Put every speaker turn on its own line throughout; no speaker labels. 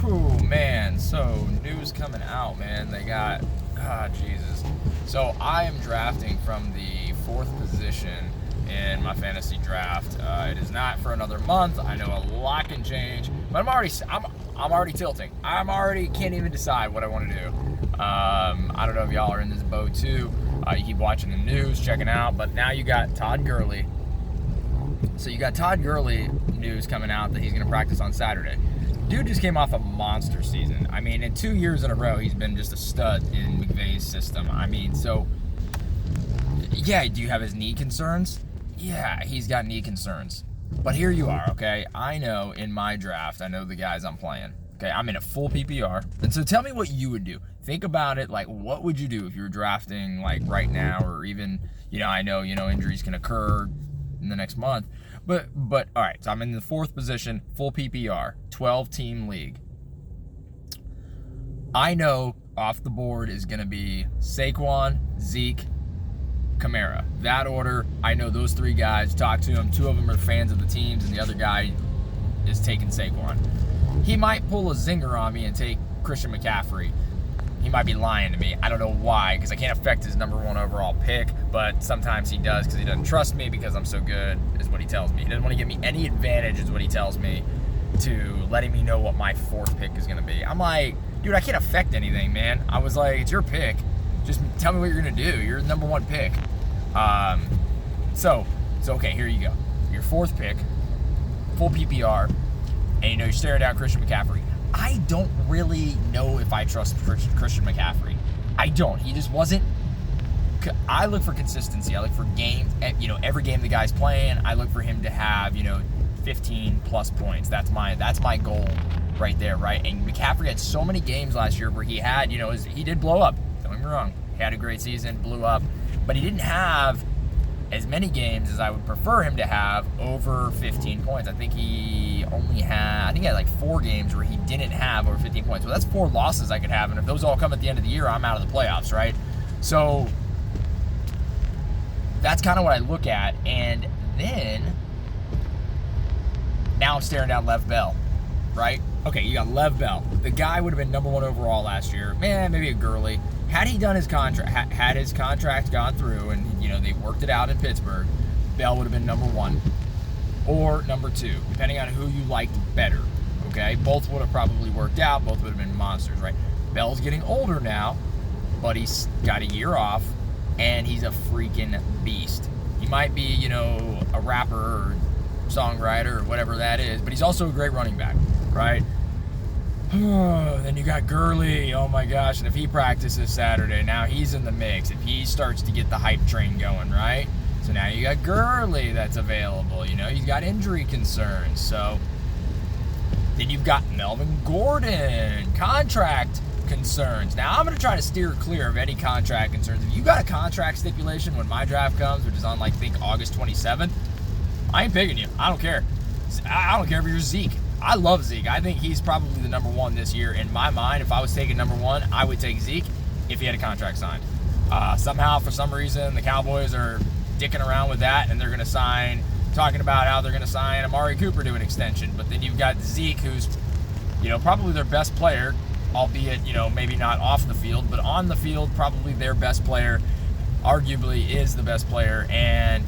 Oh man, so news coming out, man. They got, Jesus. So I am drafting from the 4th position in my fantasy draft. It is not for another month. I know a lot can change, but I'm already tilting. Can't even decide what I want to do. I don't know if y'all are in this boat too. You keep watching the news, checking out, but now you got Todd Gurley. So you got Todd Gurley news coming out that he's going to practice on Saturday. Dude just came off a monster season. I mean, in 2 years in a row, he's been just a stud in McVay's system. I mean, so, yeah, do you have his knee concerns? Yeah, he's got knee concerns. But here you are, okay? I know in my draft, I know the guys I'm playing. Okay, I'm in a full PPR. And so tell me what you would do. Think about it, like, what would you do if you were drafting, like, right now, or even, I know, injuries can occur in the next month. But all right, so I'm in the 4th position, full PPR, 12-team league. I know off the board is going to be Saquon, Zeke, Kamara. That order, I know those 3 guys, talk to them. 2 of them are fans of the teams, and the other guy is taking Saquon. He might pull a zinger on me and take Christian McCaffrey. He might be lying to me. I don't know why, because I can't affect his number 1 overall pick, but sometimes he does because he doesn't trust me because I'm so good, is what he tells me. He doesn't want to give me any advantage, is what he tells me, to letting me know what my 4th pick is going to be. I'm like, dude, I can't affect anything, man. I was like, it's your pick. Just tell me what you're going to do. You're the number 1 pick. So okay, here you go. Your 4th pick, full PPR, and you're staring down Christian McCaffrey. I don't really know if I trust Christian McCaffrey. I don't. He just wasn't. I look for consistency. I look for games. Every game the guy's playing, I look for him to have 15 plus points. That's my goal right there, right? And McCaffrey had so many games last year where he had, he did blow up. Don't get me wrong. He had a great season, blew up, but he didn't have as many games as I would prefer him to have over 15 points. I think he had like 4 games where he didn't have over 15 points. Well, that's 4 losses I could have, and if those all come at the end of the year, I'm out of the playoffs, right? So that's kind of what I look at, and then now I'm staring down Lev Bell, right? Okay, you got Lev Bell. The guy would have been number 1 overall last year. Man, maybe a Gurley. Had he done his contract, had his contract gone through and, they worked it out in Pittsburgh, Bell would have been number 1 or number 2, depending on who you liked better, okay? Both would have probably worked out. Both would have been monsters, right? Bell's getting older now, but he's got a year off, and he's a freaking beast. He might be, a rapper or songwriter or whatever that is, but he's also a great running back, right? Then you got Gurley. Oh my gosh, and if he practices Saturday, now he's in the mix. If he starts to get the hype train going, right? So now you got Gurley that's available. He's got injury concerns. So then you've got Melvin Gordon, contract concerns. Now I'm going to try to steer clear of any contract concerns. If you got a contract stipulation when my draft comes, which is on I think August 27th, I ain't picking you. I don't care. I don't care if you're Zeke. I love Zeke. I think he's probably the number 1 this year. In my mind, if I was taking number 1, I would take Zeke if he had a contract signed. Somehow, for some reason, the Cowboys are dicking around with that, and they're going to talking about how they're going to sign Amari Cooper to an extension. But then you've got Zeke, who's, probably their best player, albeit, maybe not off the field, but on the field, probably their best player, arguably is the best player. And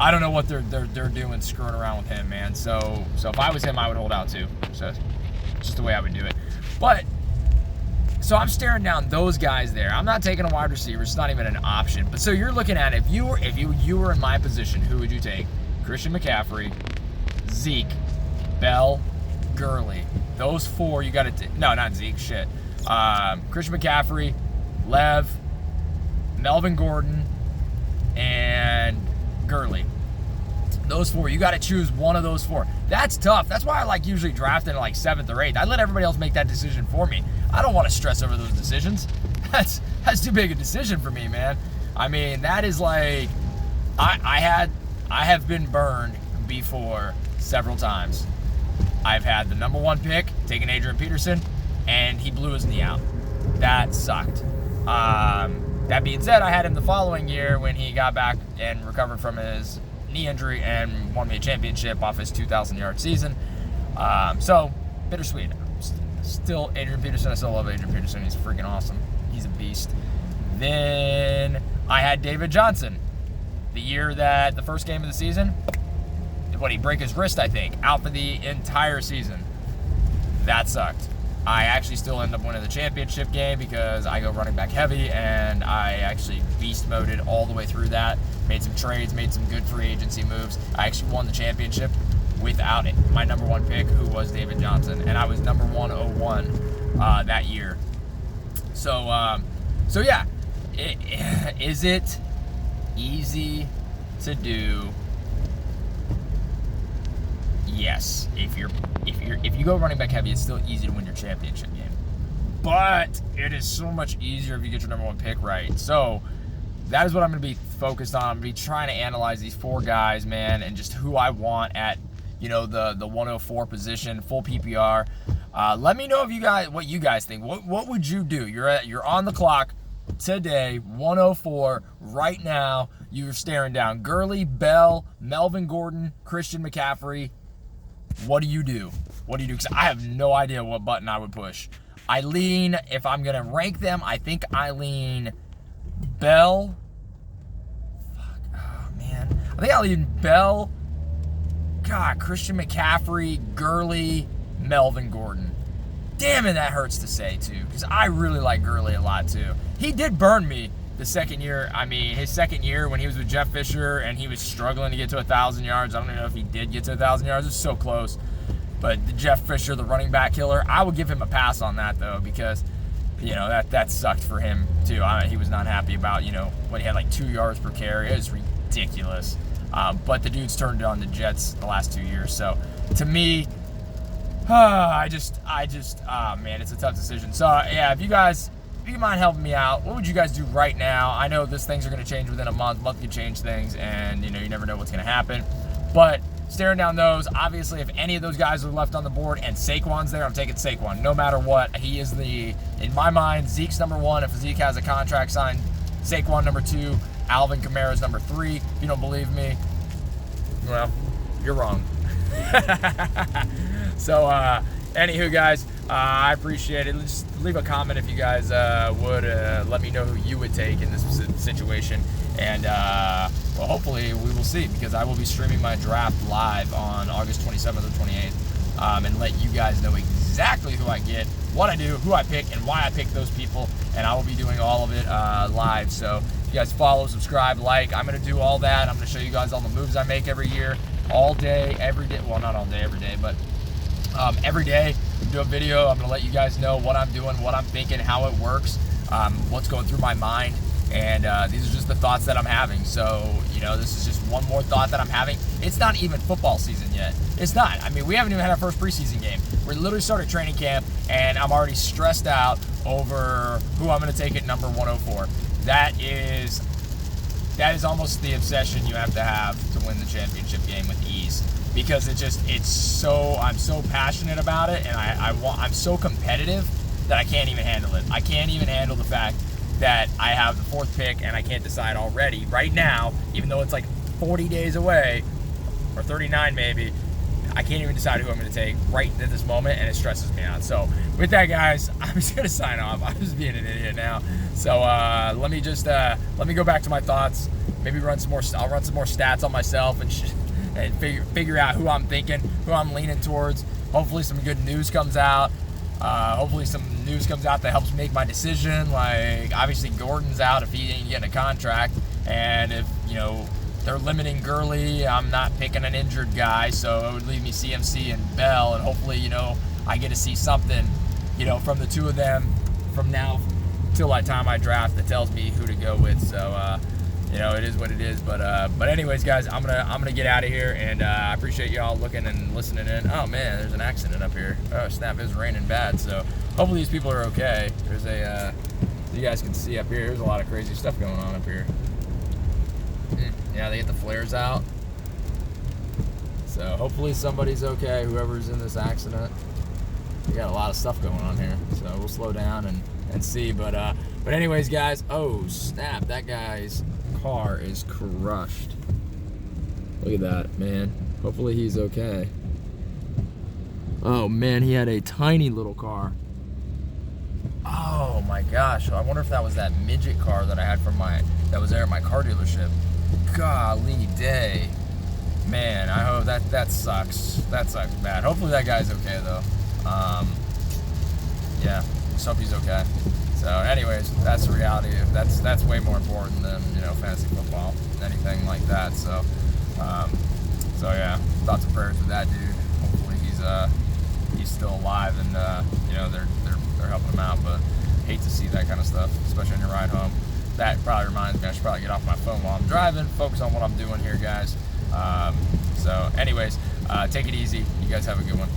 I don't know what they're doing screwing around with him, man. So if I was him, I would hold out too. So it's just the way I would do it. But so I'm staring down those guys there. I'm not taking a wide receiver. It's not even an option. But so you're looking at it. If you were in my position, who would you take? Christian McCaffrey, Zeke, Bell, Gurley. Those 4 you got to no, not Zeke. Shit. Christian McCaffrey, Lev, Melvin Gordon, and Gurley. Those 4, you got to choose one of those 4. That's tough. That's why I usually draft in 7th or 8th. I let everybody else make that decision for me. I don't want to stress over those decisions. That's too big a decision for me, man. I mean, that is I have been burned before several times. I've had the number 1 pick, taking Adrian Peterson, and he blew his knee out. That sucked. That being said, I had him the following year when he got back and recovered from his knee injury and won me a championship off his 2,000-yard season. So bittersweet. Still, Adrian Peterson. I still love Adrian Peterson. He's freaking awesome. He's a beast. Then I had David Johnson. The year that the first game of the season, he break his wrist, I think, out for the entire season. That sucked. I actually still end up winning the championship game because I go running back heavy, and I actually beast moded all the way through that. Made some trades, made some good free agency moves. I actually won the championship without it. My number one pick, who was David Johnson, and I was number 101 that year. So yeah, is it easy to do? Yes. If you go running back heavy, it's still easy to win your championship game. But it is so much easier if you get your number one pick right. So that is what I'm going to be focused on. I'm going to be trying to analyze these 4 guys, man, and just who I want at, the 104 position, full PPR. Let me know what you guys think. What would you do? You're on the clock today, 104 right now. You're staring down Gurley, Bell, Melvin Gordon, Christian McCaffrey. What do you do? Because I have no idea what button I would push. If I'm going to rank them, I think I lean Bell. Oh, man. I think I lean Bell. God, Christian McCaffrey, Gurley, Melvin Gordon. Damn it, that hurts to say, too, because I really like Gurley a lot, too. He did burn me the second year. His second year when he was with Jeff Fisher and he was struggling to get to 1,000 yards. I don't even know if he did get to 1,000 yards. It was so close. But Jeff Fisher, the running back killer, I would give him a pass on that, though, because, that sucked for him, too. He was not happy about, when he had like 2 yards per carry. It was ridiculous. But the dude's turned on the Jets the last 2 years. So, to me, man, it's a tough decision. So, yeah, if you mind helping me out, what would you guys do right now? I know things are going to change within a month. Month can change things, and, you never know what's going to happen. But staring down those, obviously, if any of those guys are left on the board and Saquon's there, I'm taking Saquon. No matter what, he is in my mind, Zeke's number 1. If Zeke has a contract signed, Saquon number 2, Alvin Kamara's number 3. If you don't believe me, well, you're wrong. So, anywho, guys, I appreciate it. Just leave a comment if you guys would let me know who you would take in this situation. And, hopefully we will see, because I will be streaming my draft live on August 27th or 28th and let you guys know exactly who I get, what I do, who I pick, and why I pick those people. And I will be doing all of it live. So if you guys follow, subscribe, like, I'm going to do all that. I'm going to show you guys all the moves I make every year, all day, every day. Well, not all day, every day, but every day do a video. I'm going to let you guys know what I'm doing, what I'm thinking, how it works, what's going through my mind. And these are just the thoughts that I'm having. So, this is just one more thought that I'm having. It's not even football season yet. It's not. We haven't even had our first preseason game. We literally started training camp, and I'm already stressed out over who I'm going to take at number 104. That is almost the obsession you have to win the championship game with ease. Because I'm so passionate about it, and I'm so competitive that I can't even handle it. I can't even handle the fact that I have the 4th pick and I can't decide already right now, even though it's like 40 days away, or 39 maybe. I can't even decide who I'm going to take right at this moment, and it stresses me out. So with that, guys, I'm just going to sign off. I'm just being an idiot now. So let me go back to my thoughts. Maybe I'll run some more stats on myself and figure out who I'm thinking, who I'm leaning towards. Hopefully some good news comes out. Hopefully some news comes out that helps make my decision. Like, obviously Gordon's out if he ain't getting a contract, and if they're limiting Gurley, I'm not picking an injured guy, so it would leave me CMC and Bell, and hopefully I get to see something from the two of them from now till that time I draft that tells me who to go with. So it is what it is. But anyways, guys, I'm gonna get out of here, and I appreciate y'all looking and listening in. Oh man, there's an accident up here. Oh snap, it's raining bad. So hopefully these people are okay. There's you guys can see up here. There's a lot of crazy stuff going on up here. Yeah, they get the flares out. So hopefully somebody's okay. Whoever's in this accident. We got a lot of stuff going on here, so we'll slow down and see. But anyways, guys. Oh snap, that guy's car is crushed. Look at that, man. Hopefully he's okay. Oh man, he had a tiny little car. Oh my gosh, I wonder if that was that midget car that I had that was there at my car dealership. Golly day. Man, I hope that sucks. That sucks bad. Hopefully that guy's okay though. Yeah, just hope he's okay. So anyways, that's the reality. That's way more important than, fantasy football, anything like that. So yeah, thoughts and prayers with that dude. Hopefully he's still alive and they're helping him out. But hate to see that kind of stuff, especially on your ride home. That probably reminds me I should probably get off my phone while I'm driving, focus on what I'm doing here, guys. So anyways, take it easy. You guys have a good one.